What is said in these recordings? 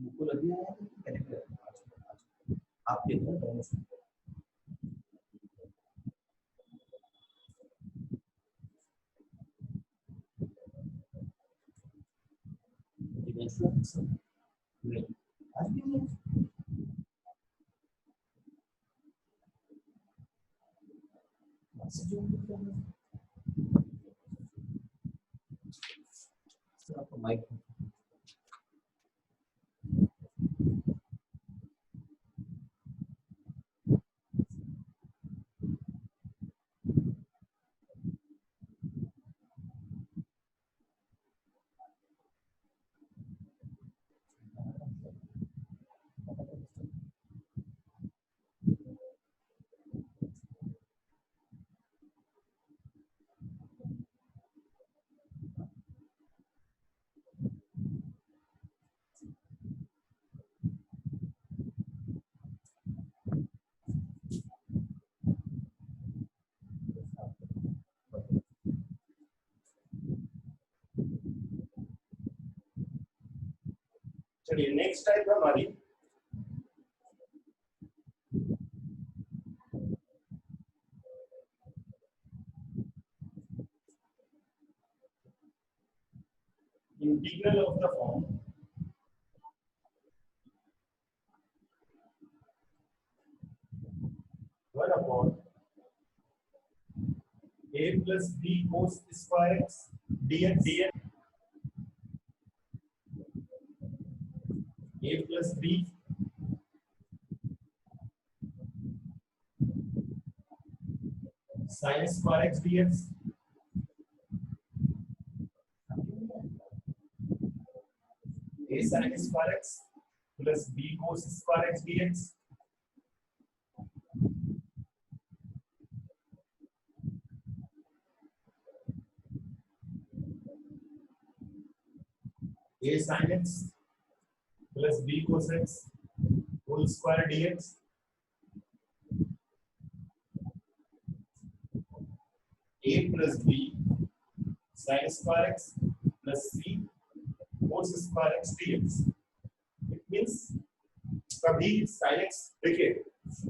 मुकुल अभी आया था कि पहले आपके घर दोनों से नहीं आज भी नहीं आपको माइक चलिए नेक्स्ट टाइप है हमारी integral of the form one upon a plus b cos square x dx a plus b sin square x dx a sin square x plus b cos square x dx a sin x plus b cos x whole square dx a plus b sin square x plus c cos square x dx. It means कभी sin x देखिए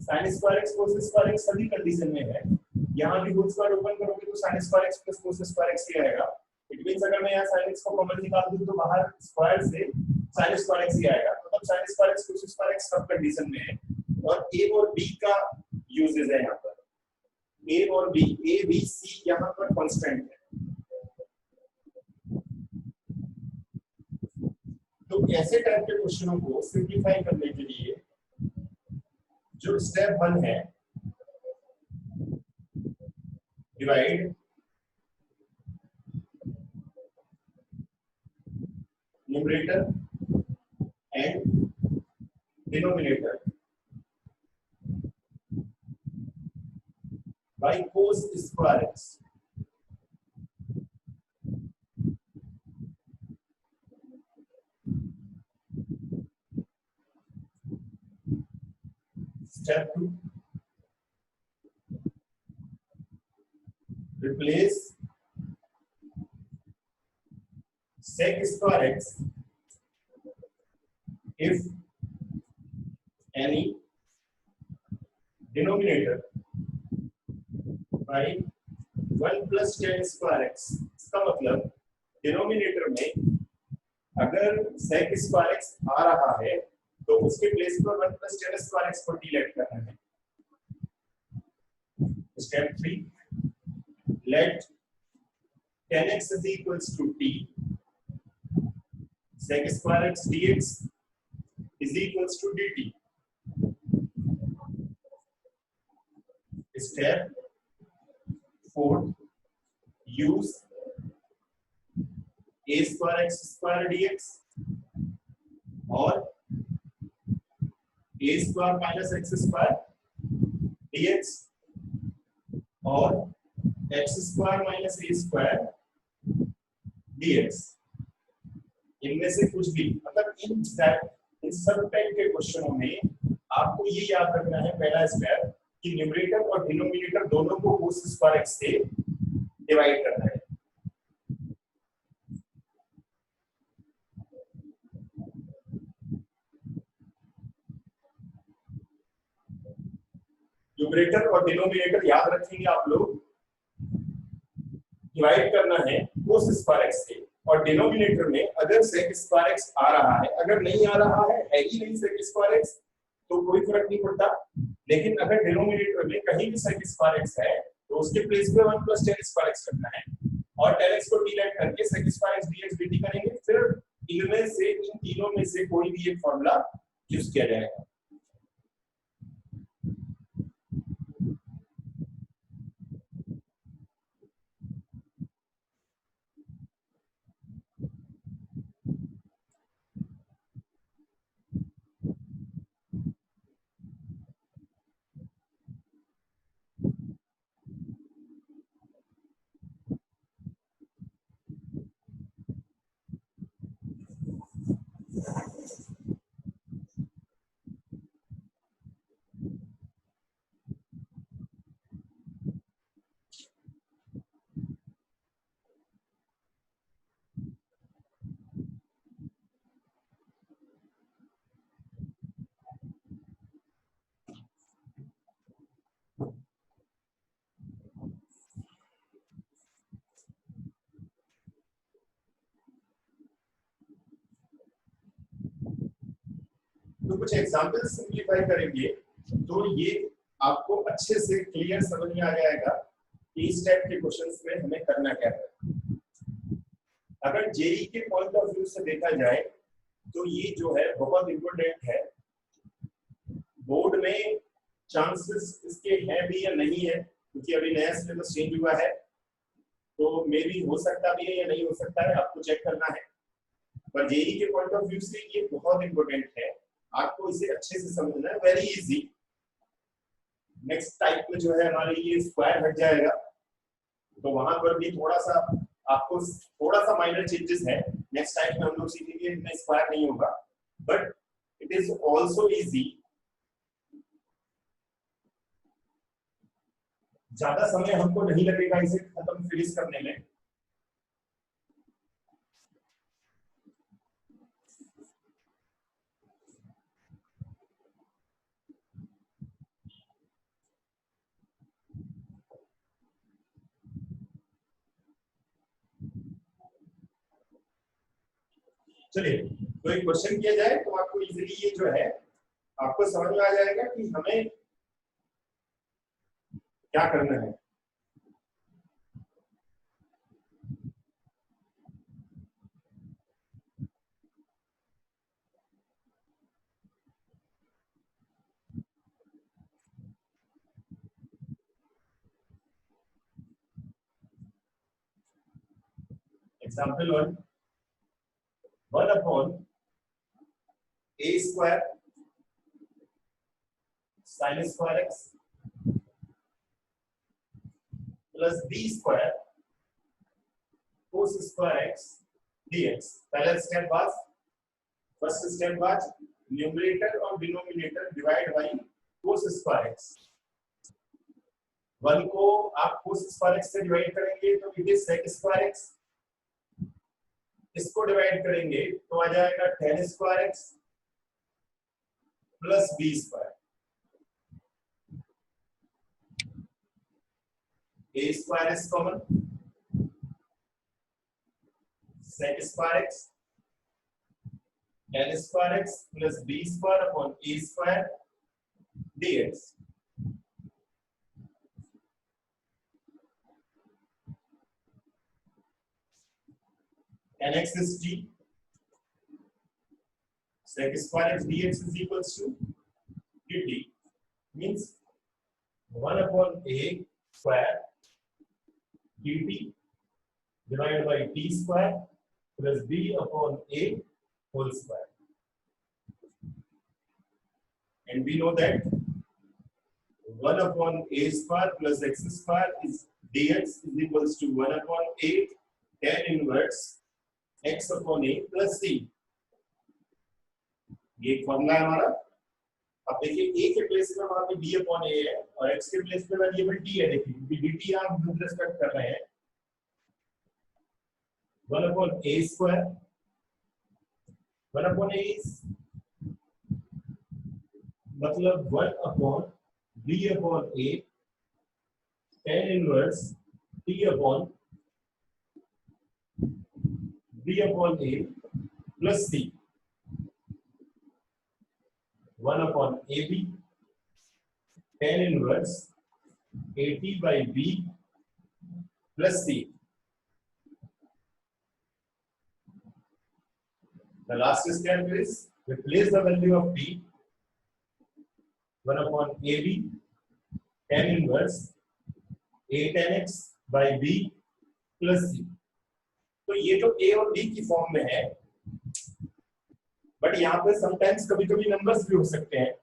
sin square x cos square x सभी condition में है, यहाँ भी whole square open करोगे तो sin square x plus cos square x ही आएगा. इट मींस अगर मैं यहाँ sin x को कॉमन निकाल दूं तो बाहर स्क्वायर से sin square x ही आएगा, तो तब sin square x cos square x सब कंडीशन में है. और a और b का यूजेस है यहाँ पर, a और b, a b c यहाँ पर कांस्टेंट है. तो ऐसे टाइप के क्वेश्चनों को सिंपलीफाई करने के लिए जो स्टेप 1 है, divide numerator and denominator by cos square x. Step 2, replace sec square x if any denominator by 1 plus tan square x. इसका मतलब डिनोमिनेटर में अगर sec square x आ रहा है तो उसके प्लेस पर 1 plus tan square x को डिलीट करना है. Step 3, let tan x is equals to t sec square x dx is equals to dt. Step 4, use a square x square dx और a square minus x square dx और x square minus a square dx. इनमें से कुछ भी, मतलब इन सब type के क्वेश्चनों में आपको ये याद रखना है, पहला स्टेप कि न्यूमरेटर और डिनोमिनेटर दोनों को cos स्क्वायर x से डिवाइड करना है. न्यूमरेटर और डिनोमिनेटर याद रखेंगे आप लोग, डिवाइड करना है cos स्क्वायर x से, और डिनोमिनेटर में अगर sec स्क्वायर x आ रहा है, अगर नहीं आ रहा है ही नहीं sec स्क्वायर x, तो कोई फर्क नहीं पड़ता। लेकिन अगर डिनोमिनेटर में कहीं भी sec स्क्वायर x है तो उसके प्लेस पे 1 + tan स्क्वायर x रखना है, और tan x को डिवाइड करके sec square x dx dt करेंगे। फिर इनमें से, इन तीनों में से कोई भी एक फॉर्मूला यूज किया जाएगा। तो कुछ एग्जांपल सिंपलीफाई करेंगे तो ये आपको अच्छे से क्लियर समझ में आ जाएगा कि इस टाइप के क्वेश्चंस में हमें करना क्या है। अगर जेई के पॉइंट ऑफ व्यू से देखा जाए तो ये जो है बहुत इंपॉर्टेंट है। बोर्ड में चांसेस इसके हैं भी या नहीं है, क्योंकि अभी नया सिलेबस चेंज हुआ है, तो मे भी हो सकता भी है या नहीं हो सकता है, आपको चेक करना है। पर जेई के पॉइंट ऑफ व्यू से ये बहुत इंपॉर्टेंट है, आपको इसे अच्छे से समझना है। Very easy. नेक्स्ट टाइप में जो है हमारे ये स्क्वायर हट जाएगा, तो वहां पर भी थोड़ा सा आपको थोड़ा सा माइनर चेंजेस है। नेक्स्ट टाइप में हम लोग सीखेंगे इनमें स्क्वायर नहीं होगा, but it is also easy. ज्यादा समय हमको नहीं लगेगा इसे खत्म फिनिश करने में। चलिए, तो एक क्वेश्चन किया जाए तो आपको इजीली ये जो है आपको समझ में आ जाएगा कि हमें क्या करना है। Example 1/a² sin square x plus b² cos square x dx। पहला स्टेप बाद, फर्स्ट स्टेप बाद न्यूमरेटर और denominator divide by cos square x। 1 को आप cos स्क्वायर x से डिवाइड करेंगे तो it is sec square x। इसको डिवाइड करेंगे तो आ जाएगा tan square x plus b²। a² is common, sec square x tan square x plus b² upon a² dx। tan x is t, sec square x dx is equals to dt, means 1/a² dt divided by t² plus b upon a whole square. And we know that 1/a² plus x² is dx is equals to 1/8 tan inverse x upon a plus c। ये formula है हमारा। अब देखिए a के place में वहां पे d upon a है और x के प्लेस में वेरिएबल t है। देखिए क्योंकि dt आप विद रिस्पेक्ट कर रहे हैं, 1/a², 1/a मतलब 1/, B upon A tan inverse T upon B upon A plus C 1 upon AB tan inverse AT by B plus C. The last step is replace the value of T 1 upon AB tan inverse A tan x by B plus C. तो ये तो A और D की form में है, but यहाँ पे sometimes कभी कभी नंबर्स भी हो सकते हैं.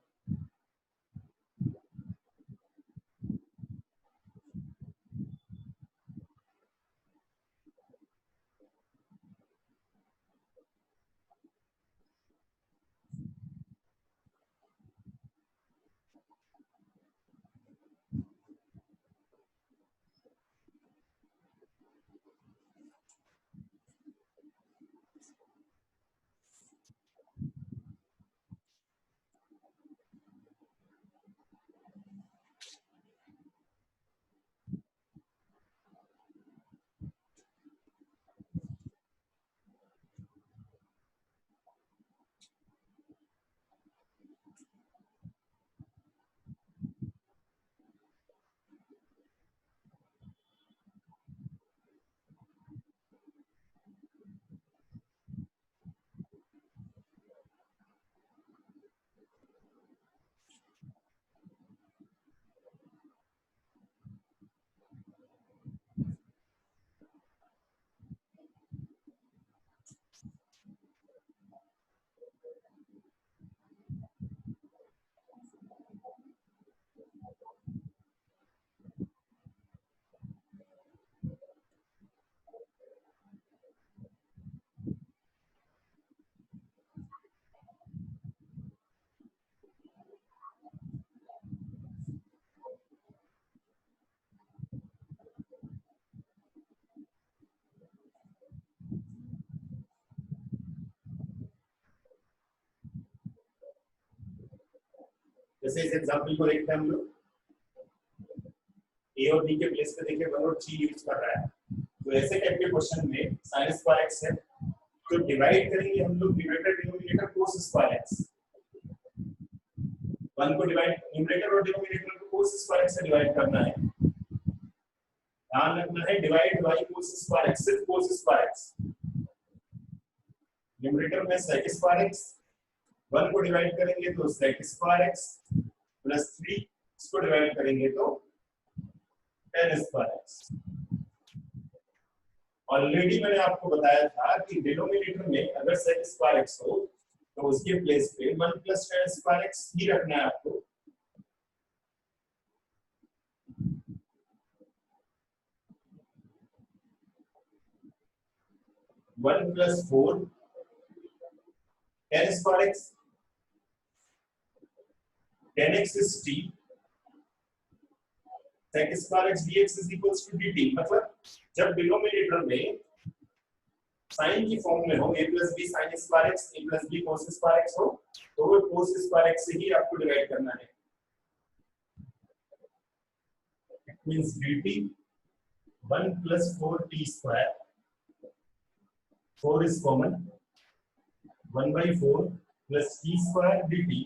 जैसे इस एग्जांपल को देखते हैं हम लोग, ए और बी के प्लेस पे देखिए 1 और 3 यूज कर रहा है. तो ऐसे टाइप के क्वेश्चन में sin स्क्वायर x है, तो डिवाइड करेंगे हम लोग numerator denominator cos square x. 1 को डिवाइड न्यूमरेटर और डिनोमिनेटर को cos स्क्वायर x से डिवाइड करना है. ध्यान रखना है divide by cos square x, सिर्फ cos स्क्वायर x. न्यूमरेटर में sec स्क्वायर x, 1 को डिवाइड करेंगे तो sec स्क्वायर x प्लस 3, इसको डिवाइड करेंगे तो tan स्क्वायर x. ऑलरेडी मैंने आपको बताया था कि डिनोमिनेटर में अगर sec स्क्वायर x हो तो उसके प्लेस पे 1 प्लस tan स्क्वायर x ही रखना है आपको. One plus 4 tan square x, tan x is t, sec square x dx is equals to dt. मतलब जब डिनोमिनेटर में साइन की फॉर्म में हो a plus b sin square x, a plus b cos square x हो, तो वो cos square x से ही आपको डिवाइड करना है. It means dt 1 plus 4t square, 4 is common, 1 by 4 plus t square dt,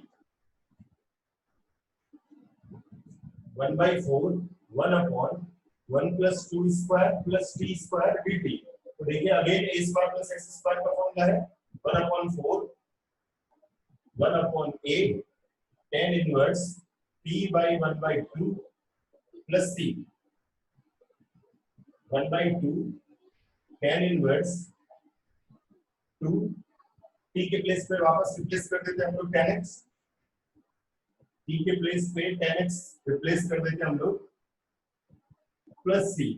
1 by 4 1 upon 1 plus 2 square plus t square dt. तो देखिए again a square plus x square का formula है 1 upon 4 1 upon a tan inverse t by 1 by 2 plus c 1 by 2 tan inverse 2 t के place पे वापस replace कर देते हैं हम लोग tan x, t के प्लेस पे tan x रिप्लेस कर देते हैं हम लोग प्लस c.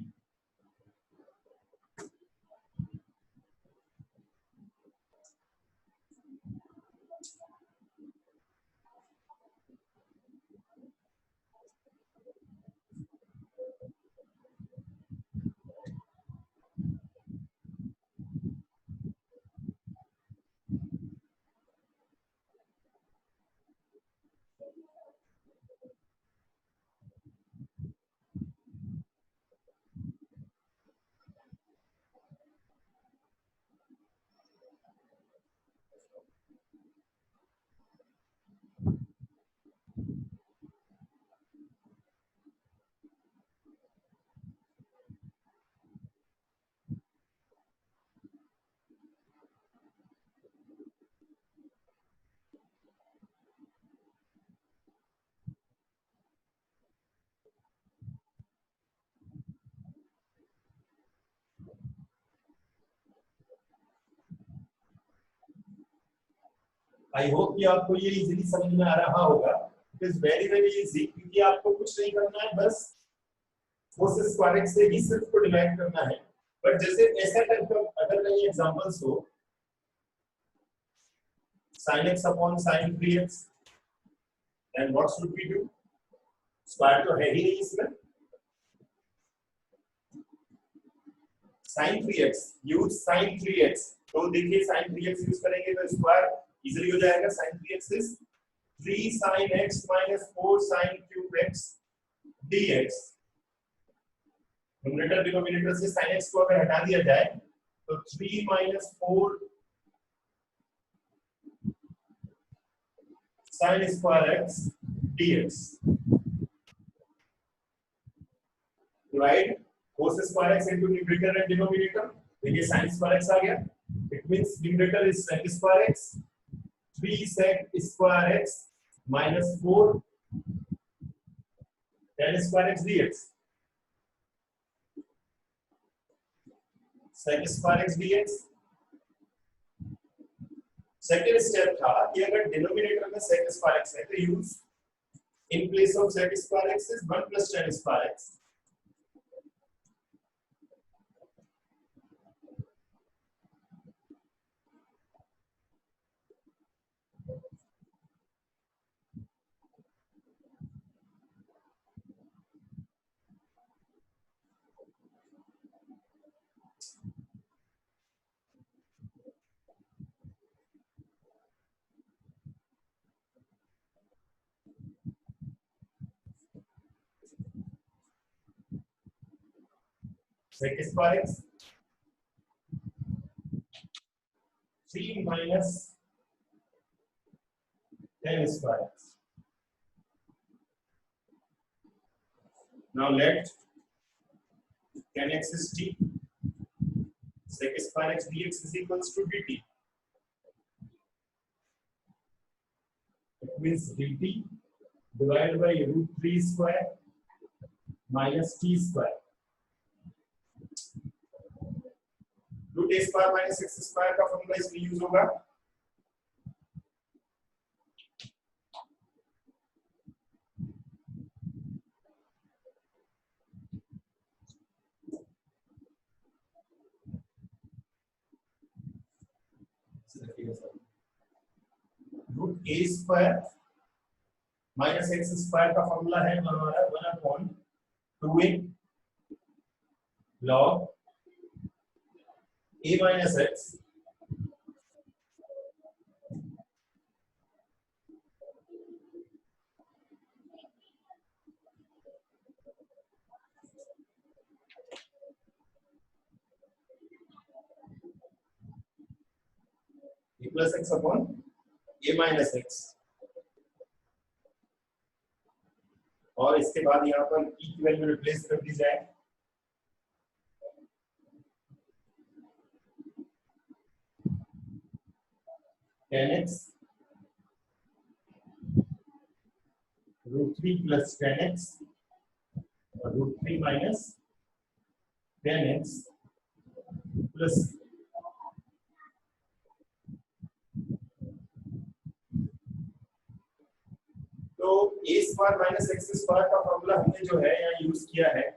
आई होप कि आपको ये इजीली समझ में आ रहा होगा। इट इज वेरी इजी, क्योंकि आपको कुछ नहीं करना है, बस cos स्क्वायर x से ही सिर्फ को डिवाइड करना है। बट जैसे ऐसा टाइप का अगर कहीं एग्जांपल्स हो, sin x upon sin 3x, then what should we do? Square तो है ही नहीं इसमें। sin 3x, use sin 3x, तो देखिए sin 3x यूज करेंगे तो स्क्वायर इजीली हो जाएगा। sin 3x is 3 sin x minus 4 sin cube x dx। Numerator denominator से sin x को अगर हटा दिया जाए तो 3 minus 4 sin square x dx, right? cos square x into numerator and denominator, देखिए sin square x आ गया। It means numerator is sec square x, 3 sec square x minus 4 tan square x dx। sec square x dx। Second step था कि अगर denominator में sec square x है तो use in place of sec square x is 1 plus tan square x। sec square x 3 minus tan square x। Now let tan x is t, sec square x dx is equals to dt। It means dt divided by root 3 square minus t square। Root a square minus x square का formula इसमें use होगा। Root a square minus x square का formula है हमारा 1/2a log a minus x a plus x upon a minus x, और इसके बाद यहाँ पर e की वैल्यू रिप्लेस कर दी जाए। tan x root 3 plus tan x और root 3 minus tan x plus तो a square minus x square का फॉर्मूला हमने जो है यहाँ यूज किया है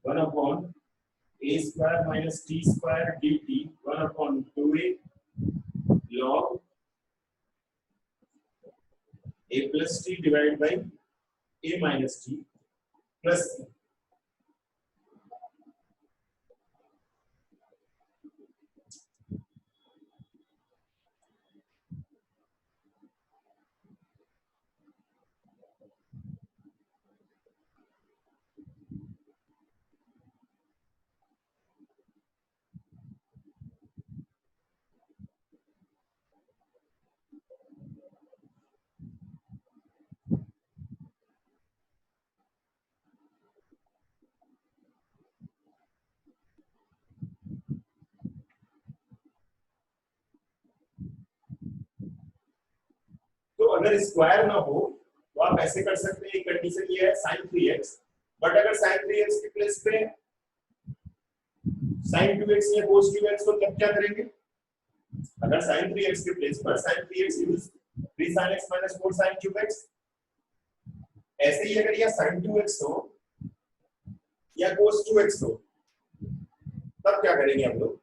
1/a square minus t square dt 1/2a log a plus t divided by a minus t plus c। तो अगर स्क्वायर ना हो तो आप ऐसे कर सकते हैं। कंडीशन ये है sin 3x, बट अगर sin 3x की प्लेस पे sin 2x या cos 2x तो तब क्या करेंगे? अगर sin 3x के प्लेस पर sin 3x use 3 sin x minus 4 sin cube x, ऐसे ही अगर यह sin 2x हो या cos 2x हो, तब क्या करेंगे हम लोग?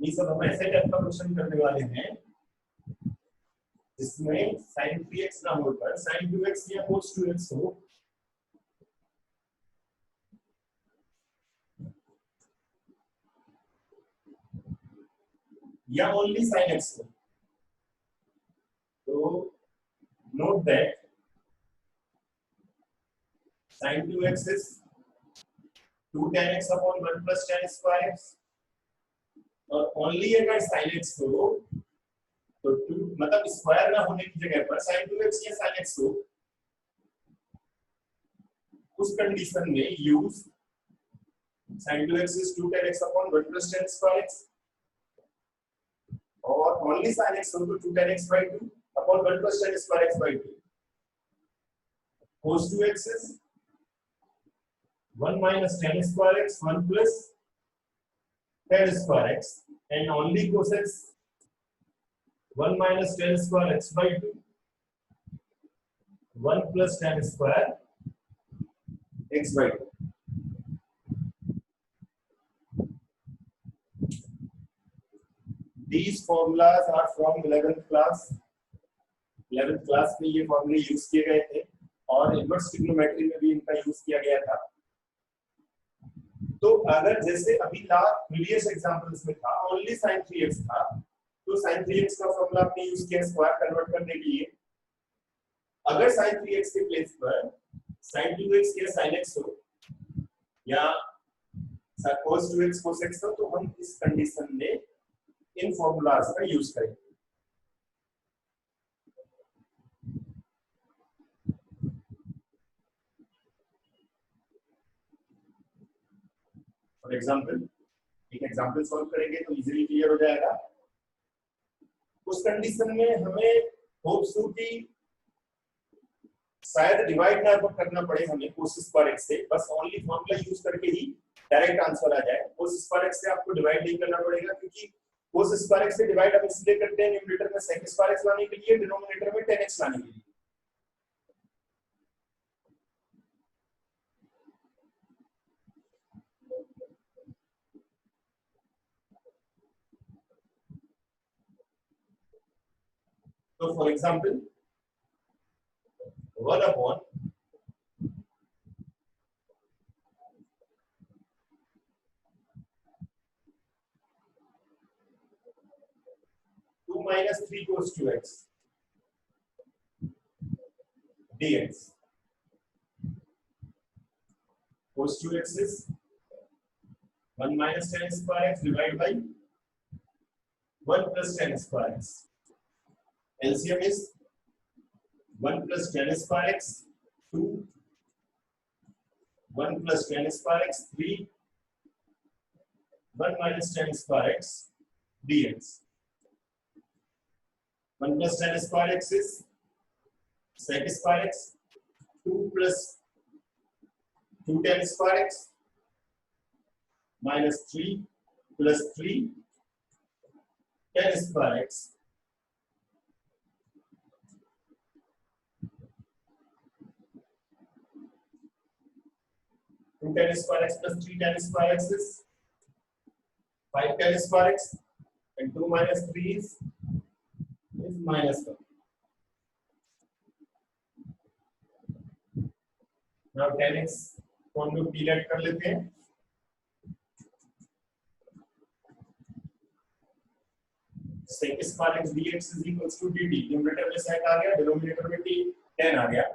ये सब हम ऐसे टाइप का क्वेश्चन करने वाले हैं जिसमें sin 3x ना होकर sin 2x या cos 2x हो, या ओनली sin x हो। तो note that sin 2x is 2 tan x upon 1 plus tan square x, और ओनली अगर sin x हो तो 2 मतलब स्क्वायर ना होने की जगह पर sin 2x या sin x हो, उस कंडीशन में use sin 2x is 2 tan x upon 1 plus tan square x, और ओनली sin x हो तो 2 tan x by 2 upon 1 plus tan square x by 2. Cos 2x is 1 minus tan square x 1 plus tan square x, and only cos x 1 minus tan square x by 2 1 plus tan square x by 2. These formulas are from 11th class. 11th class में ये फॉर्मूले use किए गए थे और inverse trigonometry में भी इनका यूज किया गया था। तो अगर जैसे अभी प्रीवियस एग्जांपल्स में था ओनली sin 3x था, तो sin 3x का फॉर्मूला आपने यूज किया स्क्वायर कन्वर्ट करने के लिए। अगर sin 3x के प्लेस पर sin 2x या sin x हो या cos 2x cos x हो, तो हम इस कंडीशन में इन फॉर्मूलाज का यूज करेंगे। फॉर एग्जांपल एक एग्जांपल सॉल्व करेंगे तो इजीली क्लियर हो जाएगा। उस कंडीशन में हमें होप्स हो कि शायद डिवाइड ना करना पड़े हमें cos स्क्वायर x से, बस ओनली फॉर्मूला यूज करके ही डायरेक्ट आंसर आ जाए। cos स्क्वायर x से आपको डिवाइड नहीं करना पड़ेगा, क्योंकि cos स्क्वायर x से डिवाइड हम इसलिए करते हैं न्यूमरेटर में sec स्क्वायर x लाने के लिए, डिनोमिनेटर में tan x लाने के लिए। तो for example 1 upon 2 minus 3 cos 2x dx. Cos 2x is 1 minus tan square x divided by 1 plus tan square x. LCM is 1 plus tan square x 2, 1 plus tan square x 3, 1 minus tan square x dx. 1 plus tan square x is sec square x, 2 plus 2 tan square x minus 3 plus 3 tan square x. Two tan square x plus 3 tan square x is 5 tan square x, and 2 minus 3 is minus 1. Now tan x को हम लोग delete कर लेते हैं। sec square x dx is equals to dt. Numerator में sec आ गया, denominator में tan आ गया।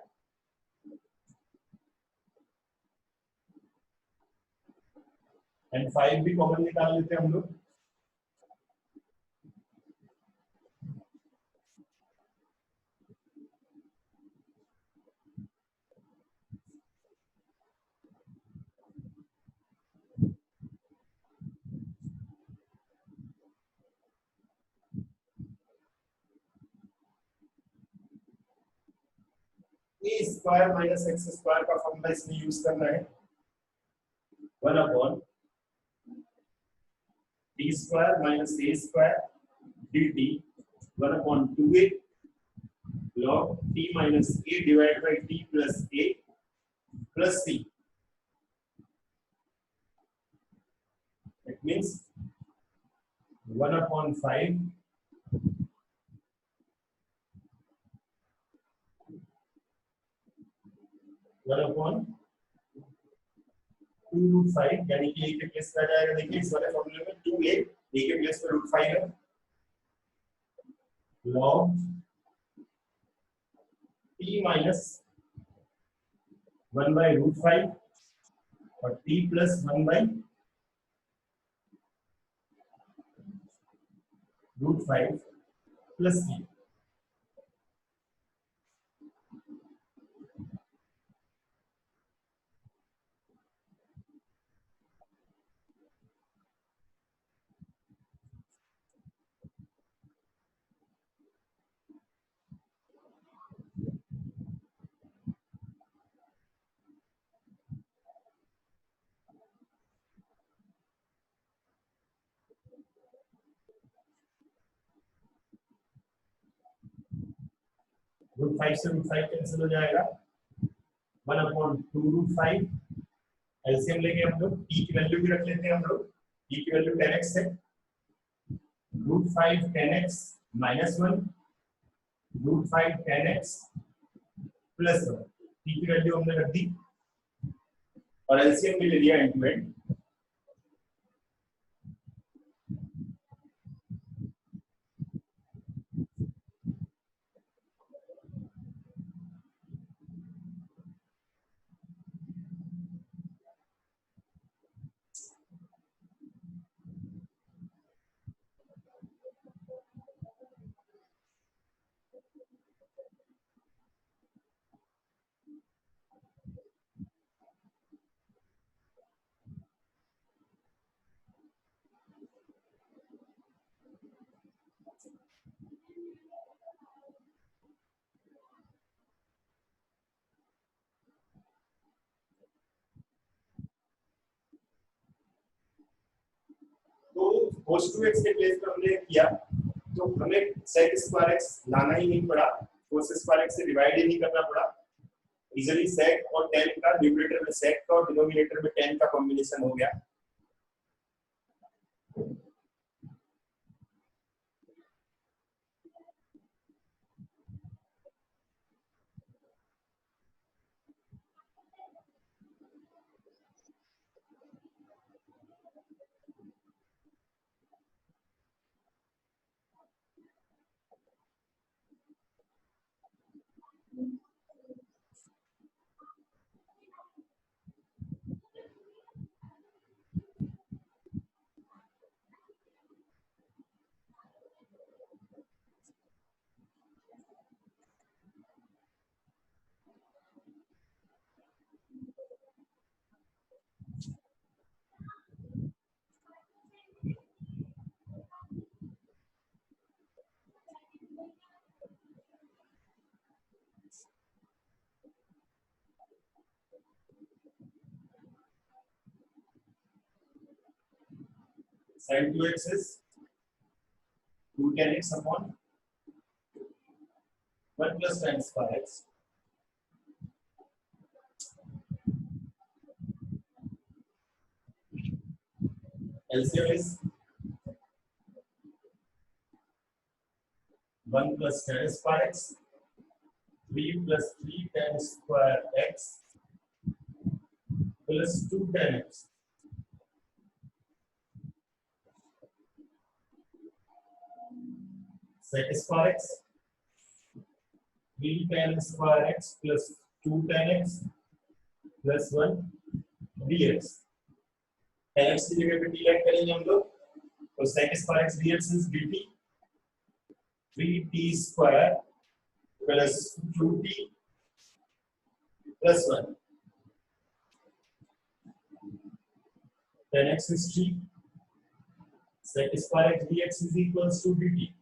एंड 5 भी कॉमन निकाल लेते हैं हम लोग। A square minus x square का फॉर्मूला इसमें यूज करना है 1 upon d square minus a square dt 1 upon 2a log t minus a divided by t plus a plus c. It means 1 upon 5 1 upon 2 root 5 यानी कि a के place पे आ जाएगा। देखिए इस वाले फॉर्मूले में 2a के प्लेस पे रूट 5 है log t minus 1 by root 5 और t plus 1 by root 5 plus c. Root 5 से रूट 5 कैंसिल हो जाएगा 1 अपॉन 2 रूट 5 एलसीएम लेंगे हम लोग t की वैल्यू भी रख लेते हैं हम लोग t की वैल्यू 10x है root 5 10x minus 1 root 5 10x plus 1 t की वैल्यू हमने रख दी और एलसीएम भी ले लिया एंड टू एंड तो cos 2x के प्लेस पे हमने किया तो हमें sec स्क्वायर x लाना ही नहीं पड़ा cos स्क्वायर x से डिवाइड ही नहीं करना पड़ा इजीली sec और tan का न्यूमरेटर में sec का और डिनोमिनेटर में tan का कॉम्बिनेशन हो गया sin 2x is 2 tan x upon 1 plus tan square x LCM is 1 plus tan square x 3 plus 3 tan square x plus 2 tan x sec square x 3 tan square x plus 2 tan x plus 1 dx tan x की जगह पे d add करेंगे हम लोग तो sec square x dx is dt 3t square plus 2t plus 1 tan x is 3 sec square x dx is equals to dt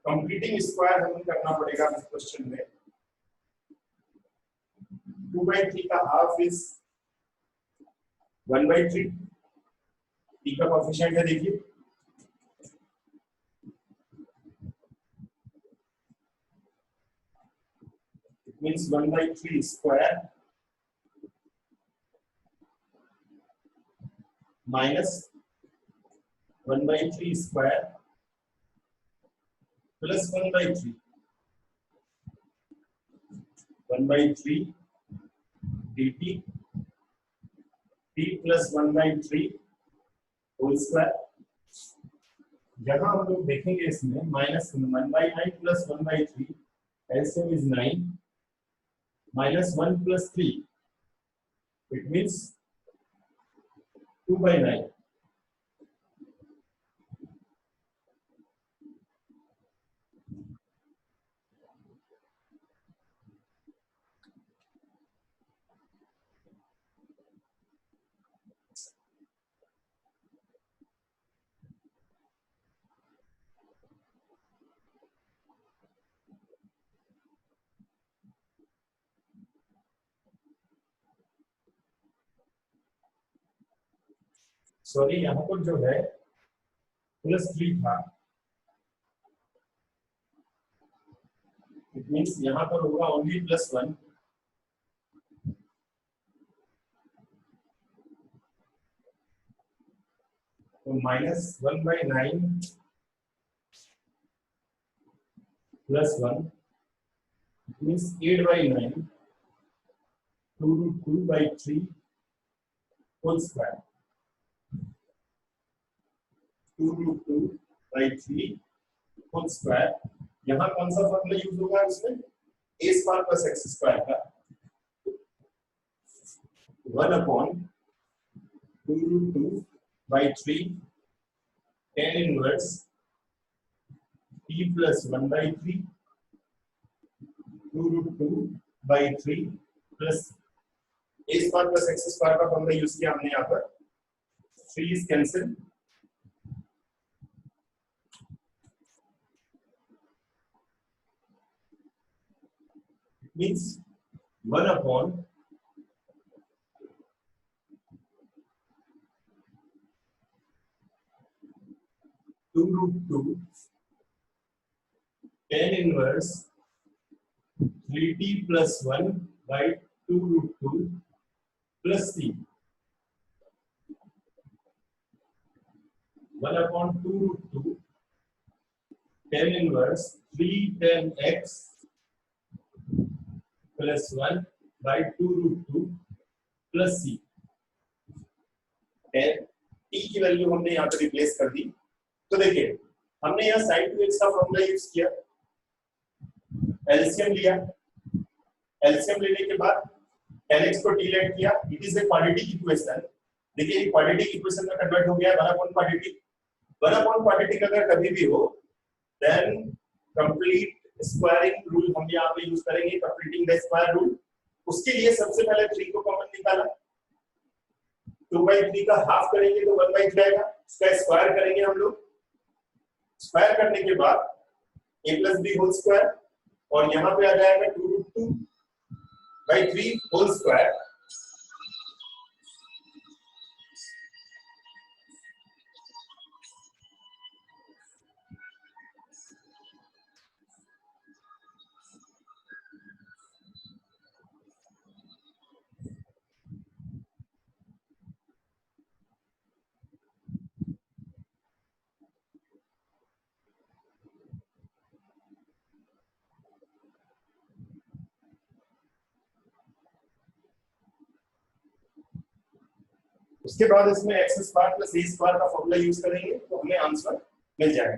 completing square हमें करना पड़ेगा इस क्वेश्चन में। 2/3 का हाफ इज 1/3। t का कोएफिशिएंट है देखिए, it means 1/3 square minus 1/3 square plus 1/3 dt t plus 1/3 whole square। जहां हम लोग देखेंगे इसमें minus 1/9 plus 1/3 LCM is 9 minus 1 plus 3 it means 2/9। Sorry यहाँ पर जो है +3 था, इट मींस यहाँ पर होगा ओनली +1। तो -1/9 +1 it means 8/9 2√2/3 whole square। 2√2/3 whole square। यहाँ कौन सा फॉर्मूला यूज होगा इसमें? a square plus x square का 1/2√2/3 tan inverse t plus 1/3 2√2/3 plus a square plus x square का फॉर्मूला यूज किया हमने यहाँ पर। 3 is cancel, means 1/2 tan inverse 3t plus 1 by 2√2 plus c 1/2√2 tan inverse 3 tan x plus 1 by 2√2 plus c। tan t की value हमने यहाँ पे replace कर दी। तो देखिए हमने यहाँ sin 2x का फॉर्मूला यूज किया, एलसीएम लिया, एलसीएम लेने के बाद tan x को t लेट किया, it is a quadratic equation. देखिए ये क्वाड्रेटिक इक्वेशन में कन्वर्ट हो गया 1/क्वाड्रेटिक। 1/क्वाड्रेटिक अगर कभी भी हो देन कंप्लीट स्क्वायरिंग रूल हम यहाँ पे यूज करेंगे, कंप्लीटिंग द स्क्वायर रूल। उसके लिए सबसे पहले 3 को कॉमन निकाला, 2/3 का हाफ करेंगे तो 1/3 आएगा, उसका स्क्वायर करेंगे हम लोग। स्क्वायर करने के बाद a plus b whole square और यहाँ पे आ जाएगा 2√2/3 होल स्क्वायर। उसके बाद इसमें x square plus a square का फॉर्मूला यूज करेंगे तो हमें आंसर मिल जाएगा।